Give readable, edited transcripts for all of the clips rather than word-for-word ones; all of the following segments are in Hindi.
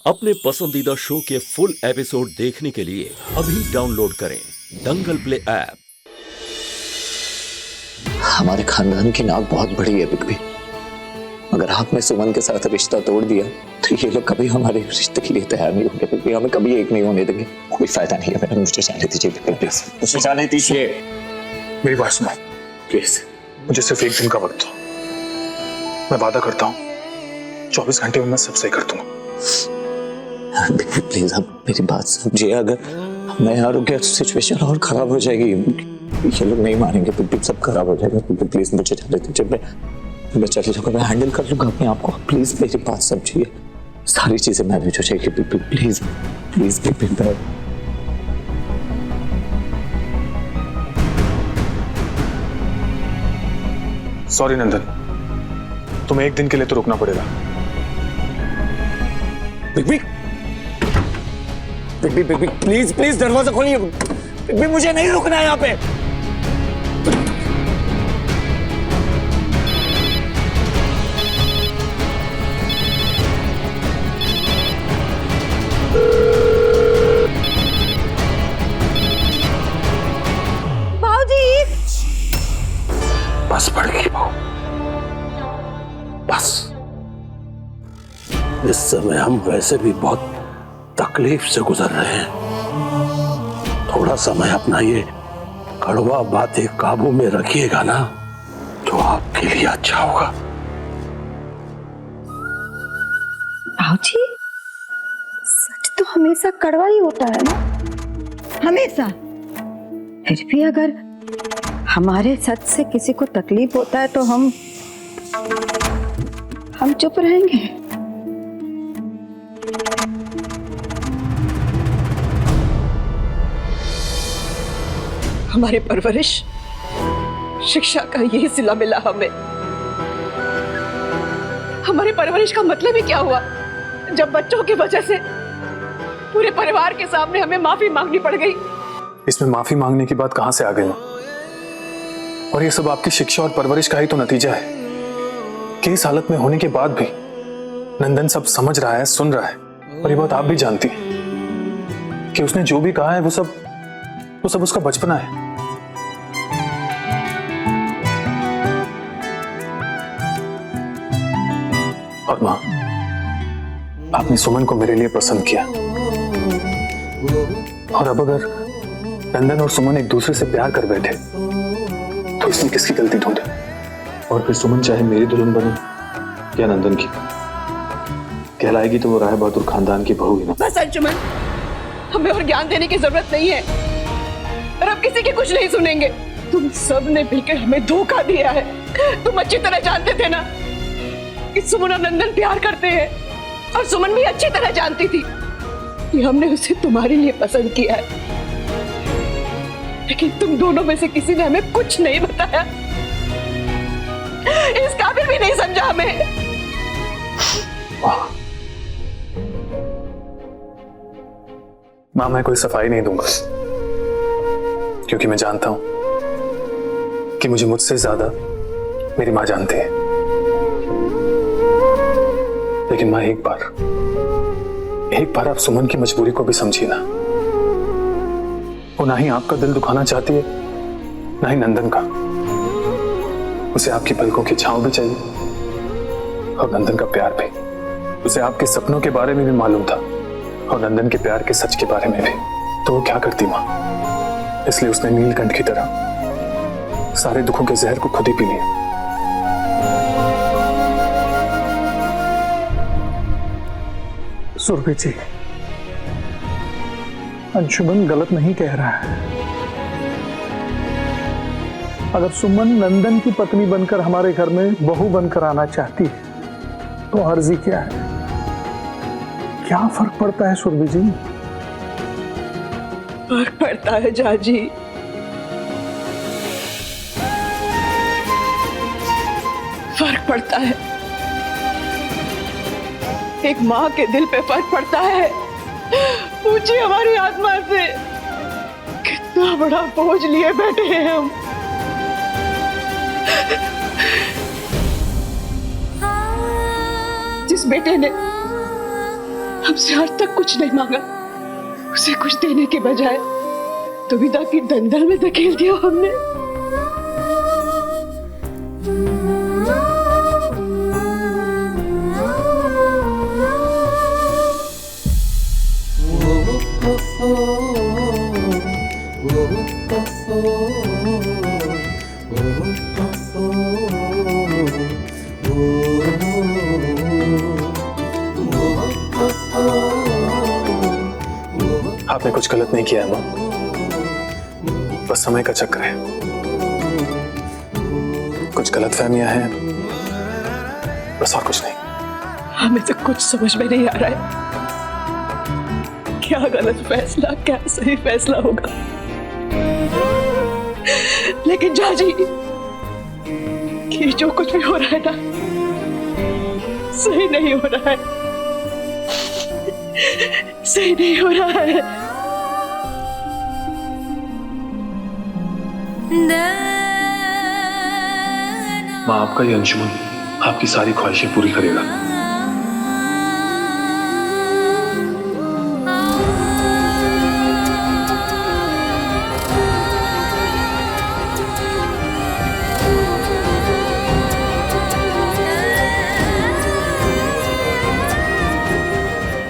अपने पसंदीदा शो के फुल एपिसोड देखने के लिए अभी डाउनलोड करें दंगल प्ले ऐप। हमारे खानदान की नाक बहुत बड़ी है बिग बी। अगर आपने सुमन के साथ रिश्ता तोड़ दिया तो ये लोग कभी हमारे रिश्ते के लिए तैयार नहीं होंगे बिग बी। हमें कभी एक नहीं होने देंगे। कोई फायदा नहीं है। मेरा मुझे जाने दीजिए बिग बी, प्लीज मुझे जाने दीजिए। मेरी बात सुनो प्लीज, मुझे सिर्फ एक दिन का वक्त दो। मैं वादा करता हूँ 24 घंटे में मैं सब सही कर दूंगा। बिग बी प्लीज आप मेरी बात समझिए। अगर मैं यहाँ रुक गया तो सिचुएशन और खराब हो जाएगी। ये लोग नहीं मानेंगे बिग बी, सब खराब हो जाएगा। बिग बी प्लीज मुझे जाने दीजिए। मैं चले जाऊंगा, मैं हैंडल कर लूंगा अपने आप को। प्लीज मेरी बात समझिए। सारी चीजें मैनेज हो जाएगी big B, please please big B. Sorry Nandan, तुम्हें एक दिन के लिए तो रुकना पड़ेगा। Big B big B please please दरवाजा खोलिए। बिग बी मुझे नहीं रुकना है यहाँ पे। बस पड़ गई बहू, बस। इस समय हम वैसे भी बहुत तकलीफ से गुजर रहे हैं। थोड़ा समय अपना ये कड़वा बातें काबू में रखिएगा ना तो आपके लिए अच्छा होगा। भाऊजी, सच तो हमेशा कड़वा ही होता है ना, हमेशा। फिर भी अगर हमारे सच से किसी को तकलीफ होता है तो हम चुप रहेंगे। हमारे परवरिश शिक्षा का यही सिला मिला हमें। हमारे परवरिश का मतलब ही क्या हुआ जब बच्चों की वजह से पूरे परिवार के सामने हमें माफी मांगनी पड़ गई। इसमें माफी मांगने की बात कहां से आ गई? और ये सब आपकी शिक्षा और परवरिश का ही तो नतीजा है कि इस हालत में होने के बाद भी नंदन सब समझ रहा है, सुन रहा है। और ये बात आप भी जानती हैं कि उसने जो भी कहा है वो सब उसका बचपना है। और मां, आपने सुमन को मेरे लिए पसंद किया, और अब अगर नंदन और सुमन एक दूसरे से प्यार कर बैठे तो इसमें किसकी गलती ढूंढे? और फिर सुमन चाहे मेरी दुल्हन बने या नंदन की, कहलाएगी तो वो राय बहादुर खानदान की बहू ही ना। बस अंशुमन, हमें और ज्ञान देने की जरूरत नहीं है और अब किसी की कुछ नहीं सुनेंगे। तुम सब ने मिलकर हमें धोखा दिया है। तुम अच्छी तरह जानते थे ना कि सुमन और नंदन प्यार करते हैं, और सुमन भी अच्छी तरह जानती थी कि हमने उसे तुम्हारे लिए पसंद किया है। लेकिन तुम दोनों में से किसी ने हमें कुछ नहीं बताया, इस काबिल भी नहीं समझा हमें। मां, मैं कोई सफाई नहीं दूंगा क्योंकि मैं जानता हूं कि मुझे मुझसे ज्यादा मेरी मां जानती है। लेकिन मां, एक बार आप सुमन की मजबूरी को भी समझिए ना। वो ना ही आपका दिल दुखाना चाहती है, ना ही नंदन का। उसे आपकी पलकों की छांव भी चाहिए और नंदन का प्यार भी। उसे आपके सपनों के बारे में भी मालूम था और नंदन के प्यार के सच के बारे में भी। तो वो क्या करती मां? इसलिए उसने नीलकंठ की तरह सारे दुखों के जहर को खुद ही पी लिया। सुरभि जी, अंशुमन गलत नहीं कह रहा है। अगर सुमन नंदन की पत्नी बनकर हमारे घर में बहू बनकर आना चाहती है तो अर्जी क्या है? क्या फर्क पड़ता है सुरभि जी? फर्क पड़ता है जाजी। फर्क पड़ता है। एक माँ के दिल पे फर्क पड़ता है। पूछिए हमारी आत्मा से, कितना बड़ा बोझ लिए बैठे हैं हम। जिस बेटे ने हमसे आज तक कुछ नहीं मांगा। उसे कुछ देने के बजाय दुविधा की दलदल में धकेल दिया हमने। आपने कुछ गलत नहीं किया है मां, बस समय का चक्कर है। कुछ गलतफहमियां हैं, बस और कुछ नहीं। हमें तो कुछ समझ में नहीं आ रहा है, क्या गलत फैसला क्या सही फैसला होगा। लेकिन जाजी, ये जो कुछ भी हो रहा है ना, सही नहीं हो रहा है, सही नहीं हो रहा है। मां, आपका ये अंशुमन आपकी सारी ख्वाहिशें पूरी करेगा।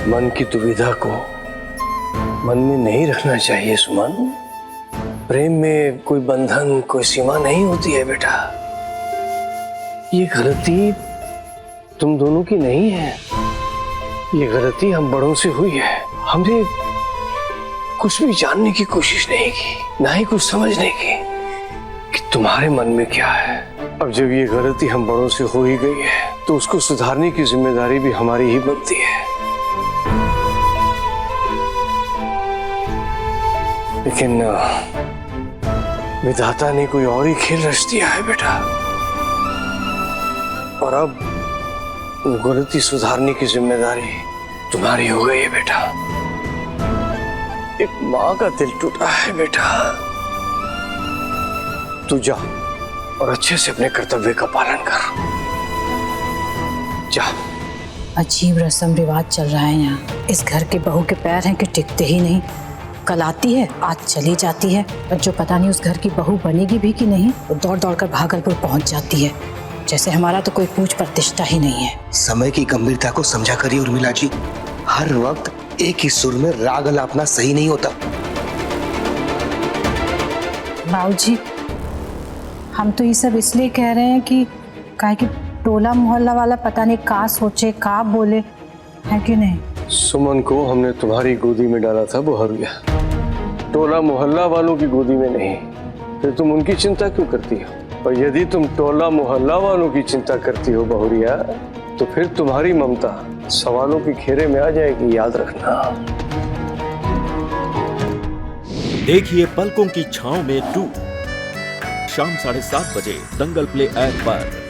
मन की दुविधा को मन में नहीं रखना चाहिए सुमन। प्रेम में कोई बंधन, कोई सीमा नहीं होती है बेटा। ये गलती तुम दोनों की नहीं है, ये गलती हम बड़ों से हुई है। हमने कुछ भी जानने की कोशिश नहीं की, ना ही कुछ समझने की कि तुम्हारे मन में क्या है। अब जब ये गलती हम बड़ों से हो ही गई है तो उसको सुधारने की जिम्मेदारी भी हमारी ही बनती है। लेकिन विधाता ने कोई और ही खेल रच दिया है बेटा, और अब गलती सुधारने की जिम्मेदारी तुम्हारी हो गई है बेटा। एक माँ का दिल टूटा है बेटा। तू जा और अच्छे से अपने कर्तव्य का पालन कर। जा। अजीब रस्म रिवाज चल रहा है यहाँ। इस घर के बहू के पैर हैं कि टिकते ही नहीं। कल आती है, आज चली जाती है, और जो पता नहीं उस घर की बहू बनेगी भी कि नहीं, वो दौड़ दौड़ कर भागलपुर पहुंच जाती है, जैसे हमारा तो कोई पूछ प्रतिष्ठा ही नहीं है। समय की गंभीरता को समझा करिए उर्मिला जी। हर वक्त एक ही सुर में राग अलापना सही नहीं होता। बाबूजी, हम तो ये सब इसलिए कह रहे हैं कि काहे कि टोला मोहल्ला वाला पता नहीं का सोचे का बोले, है कि नहीं। सुमन को हमने तुम्हारी गोदी में डाला था बहुरिया, टोला मोहल्ला वालों की गोदी में नहीं। फिर तुम उनकी चिंता क्यों करती हो? और यदि तुम टोला मोहल्ला वालों की चिंता करती हो बहुरिया, तो फिर तुम्हारी ममता सवालों के घेरे में आ जाएगी, याद रखना। देखिए पलकों की छांव में 2 शाम 7:30 बजे दंगल प्ले ऐप पर।